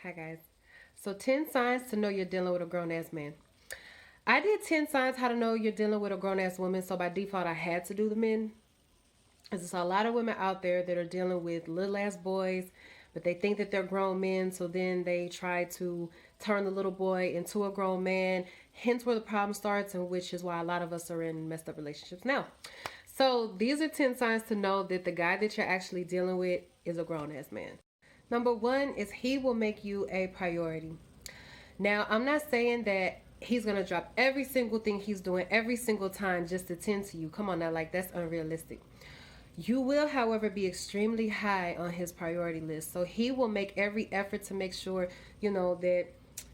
Hi guys. So 10 signs to know you're dealing with a grown ass man. I did 10 signs how to know you're dealing with a grown ass woman, so by default I had to do the men. There's a lot of women out there that are dealing with little ass boys, but they think that they're grown men, so then they try to turn the little boy into a grown man. Hence where the problem starts, and which is why a lot of us are in messed up relationships now. So these are 10 signs to know that the guy that you're actually dealing with is a grown ass man. Number one is he will make you a priority. Now, I'm not saying that he's going to drop every single thing he's doing every single time just to tend to you. Come on now, like that's unrealistic. You will, however, be extremely high on his priority list. So he will make every effort to make sure, that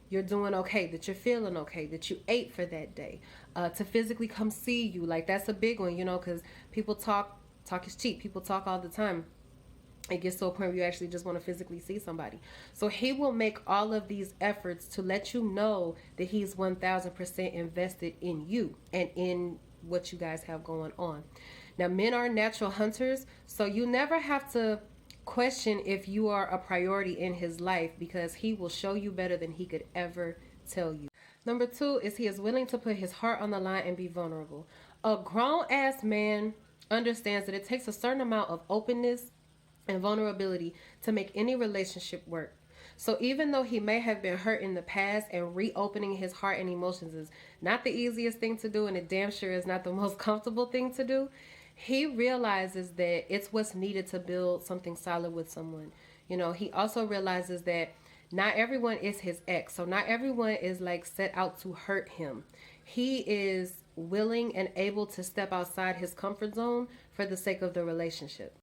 you're doing okay, that you're feeling okay, that you ate for that day, to physically come see you. Like that's a big one, because people talk is cheap. People talk all the time. It gets to a point where you actually just want to physically see somebody. So he will make all of these efforts to let you know that he's 1000% invested in you and in what you guys have going on. Now, men are natural hunters, so you never have to question if you are a priority in his life because he will show you better than he could ever tell you. Number two is he is willing to put his heart on the line and be vulnerable. A grown ass man understands that it takes a certain amount of openness and vulnerability to make any relationship work. So even though he may have been hurt in the past and reopening his heart and emotions is not the easiest thing to do and it damn sure is not the most comfortable thing to do, he realizes that it's what's needed to build something solid with someone. He also realizes that not everyone is his ex. So not everyone is like set out to hurt him. He is willing and able to step outside his comfort zone for the sake of the relationship.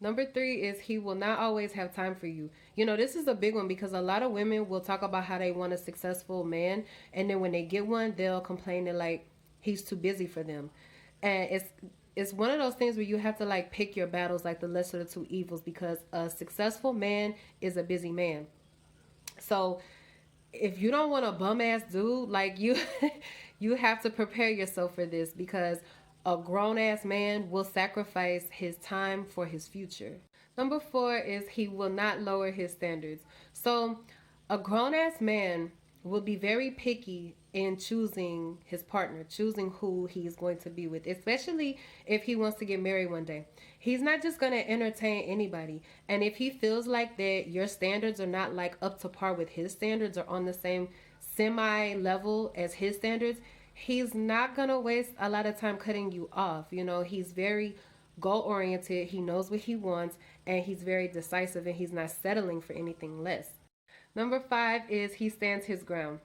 Number three is he will not always have time for you. This is a big one because a lot of women will talk about how they want a successful man, and then when they get one, they'll complain that like he's too busy for them. And it's one of those things where you have to like pick your battles like the lesser of the two evils because a successful man is a busy man. So if you don't want a bum ass dude, like you you have to prepare yourself for this because a grown ass man will sacrifice his time for his future. Number four is he will not lower his standards. So a grown ass man will be very picky in choosing his partner, choosing who he's going to be with, especially if he wants to get married one day. He's not just going to entertain anybody. And if he feels like that your standards are not like up to par with his standards or on the same semi level as his standards, he's not going to waste a lot of time cutting you off. He's very goal oriented, he knows what he wants, and he's very decisive and he's not settling for anything less. Number five is he stands his ground.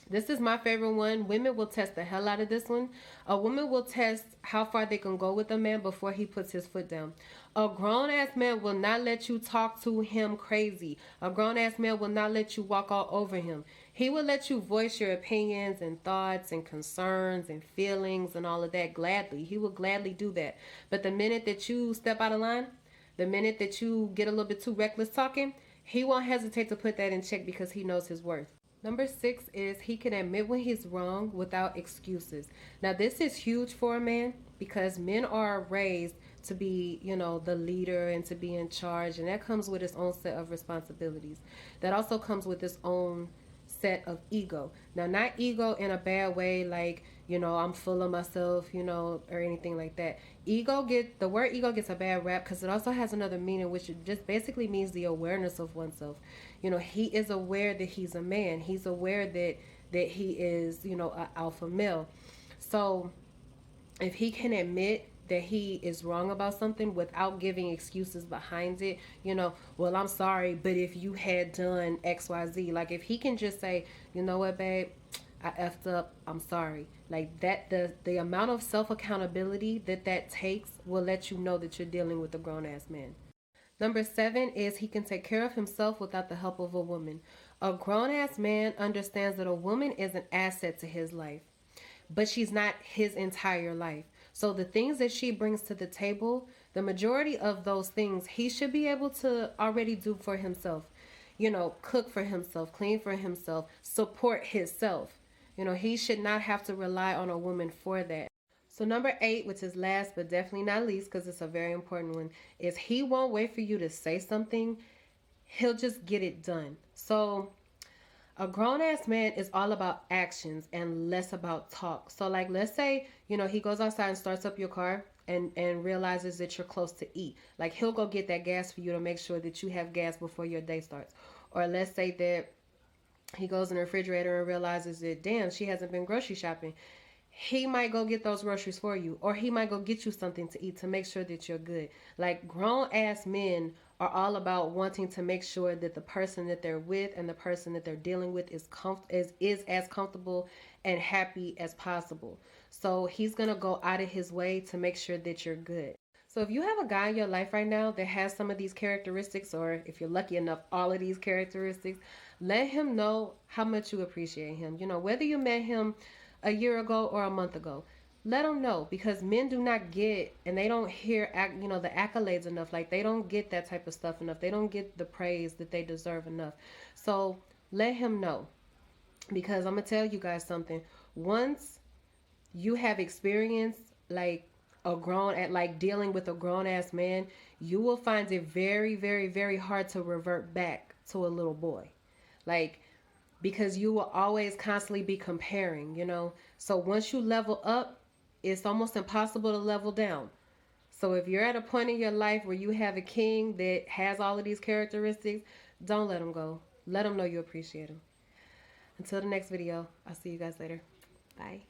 This is my favorite one. Women will test the hell out of this one. A woman will test how far they can go with a man before he puts his foot down. A grown ass man will not let you talk to him crazy. A grown ass man will not let you walk all over him. He will let you voice your opinions and thoughts and concerns and feelings and all of that gladly. He will gladly do that. But the minute that you step out of line, the minute that you get a little bit too reckless talking, he won't hesitate to put that in check because he knows his worth. Number six is he can admit when he's wrong without excuses. Now, this is huge for a man because men are raised to be, the leader and to be in charge. And that comes with its own set of responsibilities. That also comes with its own set of ego. Now, not ego in a bad way, like, I'm full of myself, or anything like that. The word ego gets a bad rap because it also has another meaning, which just basically means the awareness of oneself. He is aware that he's a man. He's aware that he is, an alpha male. So if he can admit that he is wrong about something without giving excuses behind it, well, I'm sorry, but if you had done XYZ, like if he can just say, you know what, babe, I effed up, I'm sorry. Like that, the amount of self accountability that takes will let you know that you're dealing with a grown ass man. Number seven is he can take care of himself without the help of a woman. A grown ass man understands that a woman is an asset to his life, but she's not his entire life. So the things that she brings to the table, the majority of those things he should be able to already do for himself. Cook for himself, clean for himself, support himself. He should not have to rely on a woman for that. So number eight, which is last but definitely not least, because it's a very important one, is he won't wait for you to say something he'll just get it done. So a grown ass man is all about actions and less about talk. So like let's say, he goes outside and starts up your car and realizes that you're close to eat. Like he'll go get that gas for you to make sure that you have gas before your day starts. Or let's say that he goes in the refrigerator and realizes that damn, she hasn't been grocery shopping. He might go get those groceries for you, or he might go get you something to eat to make sure that you're good. Like grown ass men are all about wanting to make sure that the person that they're with and the person that they're dealing with is as comfortable and happy as possible. So he's gonna go out of his way to make sure that you're good. So if you have a guy in your life right now that has some of these characteristics, or if you're lucky enough, all of these characteristics, let him know how much you appreciate him. Whether you met him a year ago or a month ago, let them know, because men do not get, and they don't hear the accolades enough. Like they don't get that type of stuff enough. They don't get the praise that they deserve enough. So let him know, because I'm gonna tell you guys something. Once you have experience like a grown at like dealing with a grown ass man, you will find it very, very, very hard to revert back to a little boy. Like, because you will always constantly be comparing. So once you level up, it's almost impossible to level down. So if you're at a point in your life where you have a king that has all of these characteristics, don't let him go. Let him know you appreciate him. Until the next video, I'll see you guys later. Bye.